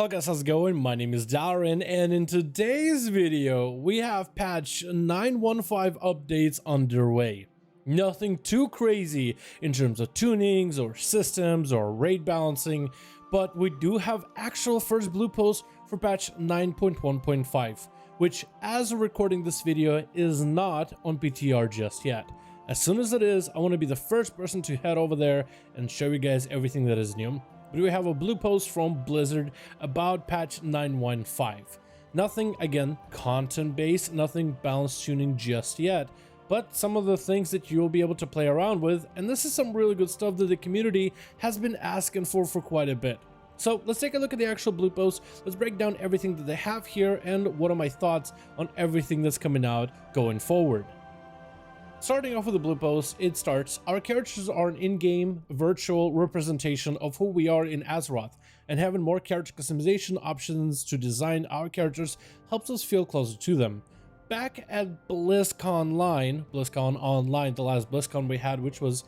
Hello guys, how's it going? My name is Dalaran, and in today's video, we have patch 9.1 updates underway. Nothing too crazy in terms of tunings or systems or raid balancing, but we do have actual first blue post for patch 9.1.5, which as we're recording this video is not on PTR just yet. As soon as it is, I want to be the first person to head over there and show you guys everything that is new. But we have a blue post from Blizzard about patch 9.1. Nothing, again, content based, nothing balance tuning just yet, but some of the things that you'll be able to play around with, and this is some really good stuff that the community has been asking for quite a bit. So let's take a look at the actual blue post, let's break down everything that they have here and what are my thoughts on everything that's coming out going forward. Starting off with the blue post, it starts, our characters are an in-game virtual representation of who we are in Azeroth, and having more character customization options to design our characters helps us feel closer to them. Back at BlizzCon Online, the last BlizzCon we had, which was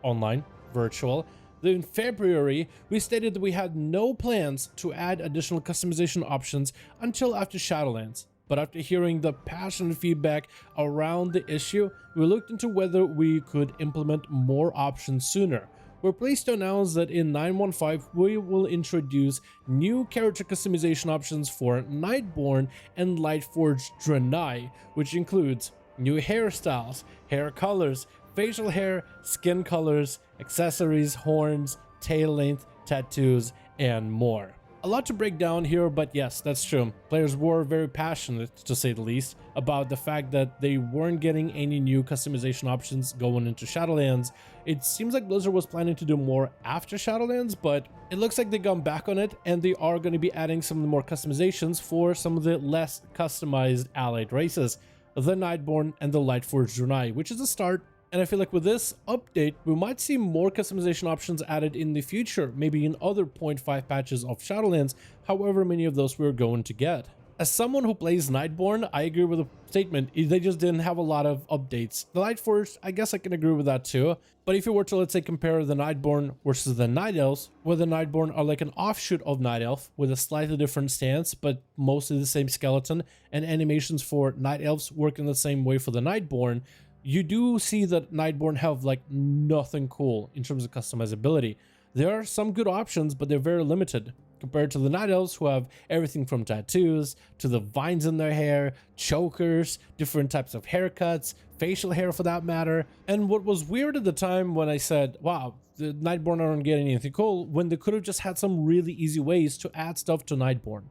online, virtual, in February, we stated that we had no plans to add additional customization options until after Shadowlands. But after hearing the passionate feedback around the issue, we looked into whether we could implement more options sooner. We're pleased to announce that in 9.1 we will introduce new character customization options for Nightborn and Lightforged Draenei, which includes new hairstyles, hair colors, facial hair, skin colors, accessories, horns, tail length, tattoos, and more. A lot to break down here, but yes, that's true. Players were very passionate, to say the least, about the fact that they weren't getting any new customization options going into Shadowlands. It seems like Blizzard was planning to do more after Shadowlands, but it looks like they've gone back on it, and they are going to be adding some of the more customizations for some of the less customized allied races, the Nightborn and the Lightforged Draenei, which is a start. And I feel like with this update, we might see more customization options added in the future, maybe in other 0.5 patches of Shadowlands, however many of those we're going to get. As someone who plays Nightborn, I agree with the statement, they just didn't have a lot of updates. The Lightforged, I guess I can agree with that too, but if you were to, let's say, compare the Nightborn versus the Night Elves, where the Nightborn are like an offshoot of Night Elf with a slightly different stance, but mostly the same skeleton, and animations for Night Elves work in the same way for the Nightborn, you do see that Nightborn have like nothing cool in terms of customizability. There are some good options, but they're very limited compared to the Night Elves, who have everything from tattoos to the vines in their hair, chokers, different types of haircuts, facial hair for that matter. And what was weird at the time when I said, wow, the Nightborn aren't getting anything cool, when they could have just had some really easy ways to add stuff to Nightborn.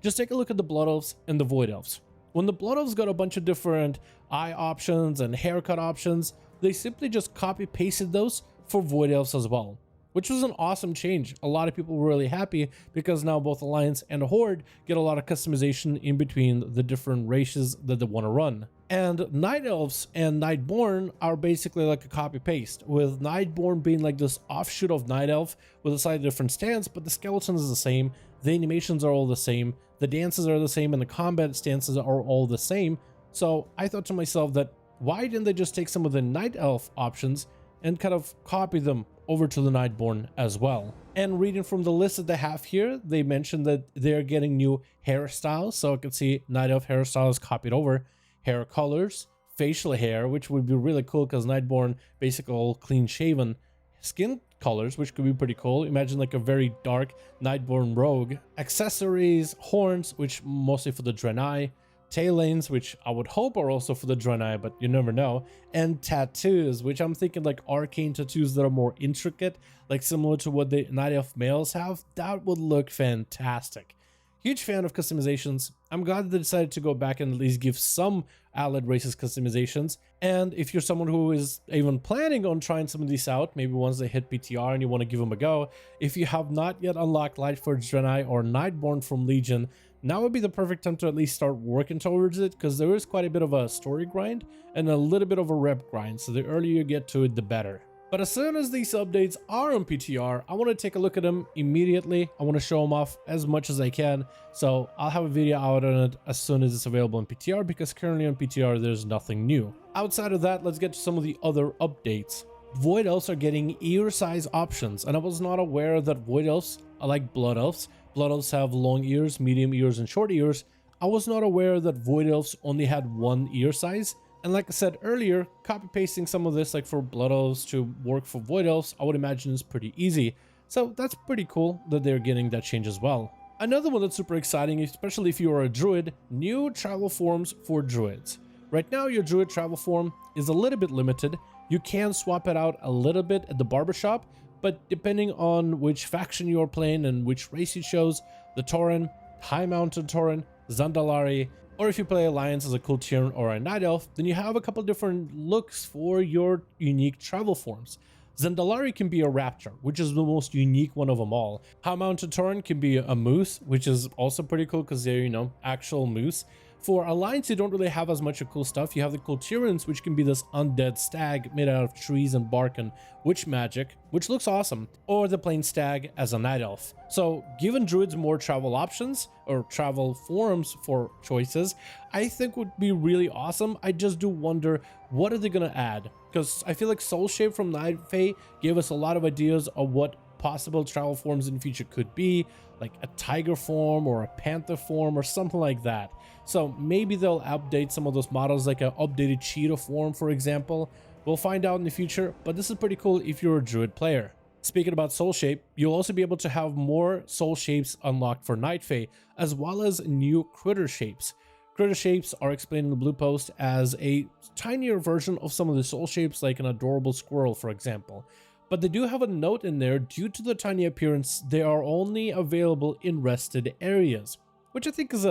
Just take a look at the Blood Elves and the Void Elves. When the Blood Elves got a bunch of different eye options and haircut options, they simply just copy pasted those for Void Elves as well, which was an awesome change. A lot of people were really happy because now both Alliance and Horde get a lot of customization in between the different races that they want to run. And Night Elves and Nightborn are basically like a copy paste, with Nightborn being like this offshoot of Night Elf with a slightly different stance, but the skeleton is the same, the animations are all the same, the dances are the same, and the combat stances are all the same. So I thought to myself that why didn't they just take some of the Night Elf options and kind of copy them over to the Nightborn as well? And reading from the list that they have here, they mentioned that they're getting new hairstyles, so I could see Night Elf hairstyles copied over, hair colors, facial hair, which would be really cool because Nightborn basically all clean shaven, skin colors, which could be pretty cool. Imagine like a very dark Nightborn rogue, accessories, horns, which mostly for the Draenei, tail lanes, which I would hope are also for the Draenei, but you never know, and tattoos, which I'm thinking like arcane tattoos that are more intricate, like similar to what the Night Elf males have. That would look fantastic. Huge fan of customizations. I'm glad they decided to go back and at least give some allied races customizations. And if you're someone who is even planning on trying some of these out, maybe once they hit PTR and you want to give them a go, if you have not yet unlocked Lightforged Draenei or Nightborn from Legion, now would be the perfect time to at least start working towards it, because there is quite a bit of a story grind and a little bit of a rep grind, so the earlier you get to it, the better. But as soon as these updates are on PTR, I want to take a look at them immediately. I want to show them off as much as I can. So I'll have a video out on it as soon as it's available on PTR, because currently on PTR, there's nothing new. Outside of that, let's get to some of the other updates. Void Elves are getting ear size options, and I was not aware that Void Elves, like Blood Elves, Blood Elves have long ears, medium ears, and short ears. I was not aware that Void Elves only had one ear size. And like I said earlier, copy pasting some of this like for Blood Elves to work for Void Elves, I would imagine is pretty easy. So that's pretty cool that they're getting that change as well. Another one that's super exciting, especially if you are a druid, new travel forms for druids. Right now, your druid travel form is a little bit limited. You can swap it out a little bit at the barbershop, but depending on which faction you are playing and which race you chose, the Tauren, High Mountain Tauren, Zandalari, or if you play Alliance as a Kultiran or a Night Elf, then you have a couple different looks for your unique travel forms. Zandalari can be a raptor, which is the most unique one of them all. High Mountain Tauren can be a moose, which is also pretty cool because they're, you know, actual moose. For Alliance, you don't really have as much of cool stuff. You have the Kultirans, which can be this undead stag made out of trees and bark and witch magic, which looks awesome, or the plain stag as a night elf. So giving druids more travel options or travel forms for choices, I think would be really awesome. I just do wonder, what are they going to add? Because I feel like Soul Shape from Night Fae gave us a lot of ideas of what possible travel forms in the future could be, like a tiger form or a panther form or something like that. So maybe they'll update some of those models, like an updated cheetah form, for example. We'll find out in the future, but this is pretty cool if you're a druid player. Speaking about soul shape, you'll also be able to have more soul shapes unlocked for Night Fae, as well as new critter shapes. Critter shapes are explained in the blue post as a tinier version of some of the soul shapes, like an adorable squirrel, for example. But they do have a note in there, due to the tiny appearance, they are only available in rested areas, which I think is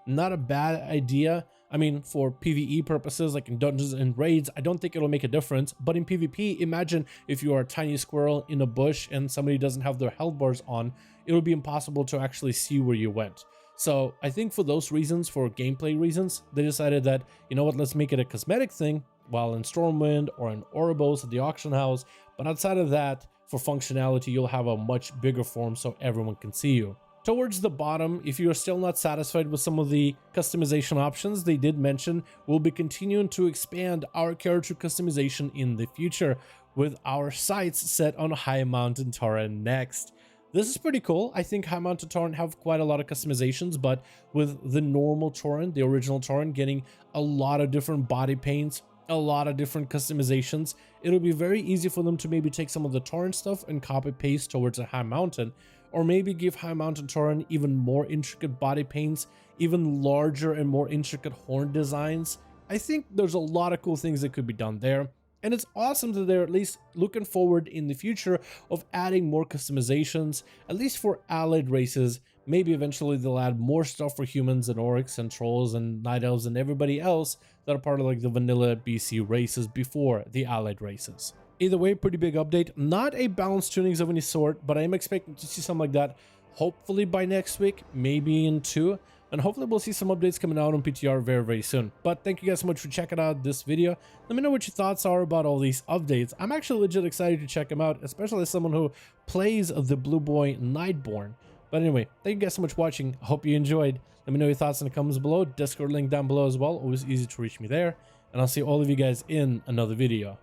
not a bad idea. I mean, for PvE purposes, like in dungeons and raids, I don't think it'll make a difference. But in PvP, imagine if you are a tiny squirrel in a bush and somebody doesn't have their health bars on, it'll be impossible to actually see where you went. So I think for those reasons, for gameplay reasons, they decided that, you know what, let's make it a cosmetic thing while in Stormwind or in Oribos at the auction house. But outside of that, for functionality, you'll have a much bigger form so everyone can see you. Towards the bottom, if you're still not satisfied with some of the customization options, they did mention we'll be continuing to expand our character customization in the future, with our sights set on High Mountain Tauren next. This is pretty cool. I think High Mountain Tauren have quite a lot of customizations, but with the normal Tauren, the original Tauren, getting a lot of different body paints, a lot of different customizations, it'll be very easy for them to maybe take some of the Tauren stuff and copy paste towards a High Mountain, or maybe give High Mountain Tauren even more intricate body paints, even larger and more intricate horn designs. I think there's a lot of cool things that could be done there. And it's awesome that they're at least looking forward in the future of adding more customizations, at least for allied races. Maybe eventually they'll add more stuff for humans and orcs and trolls and night elves and everybody else that are part of like the vanilla BC races before the allied races. Either way, pretty big update. Not a balanced tunings of any sort, but I am expecting to see something like that hopefully by next week, maybe in 2. And hopefully we'll see some updates coming out on PTR very, very soon. But thank you guys so much for checking out this video. Let me know what your thoughts are about all these updates. I'm actually legit excited to check them out, especially as someone who plays the Blue Boy Nightborn. But anyway, thank you guys so much for watching. I hope you enjoyed. Let me know your thoughts in the comments below. Discord link down below as well. Always easy to reach me there. And I'll see all of you guys in another video.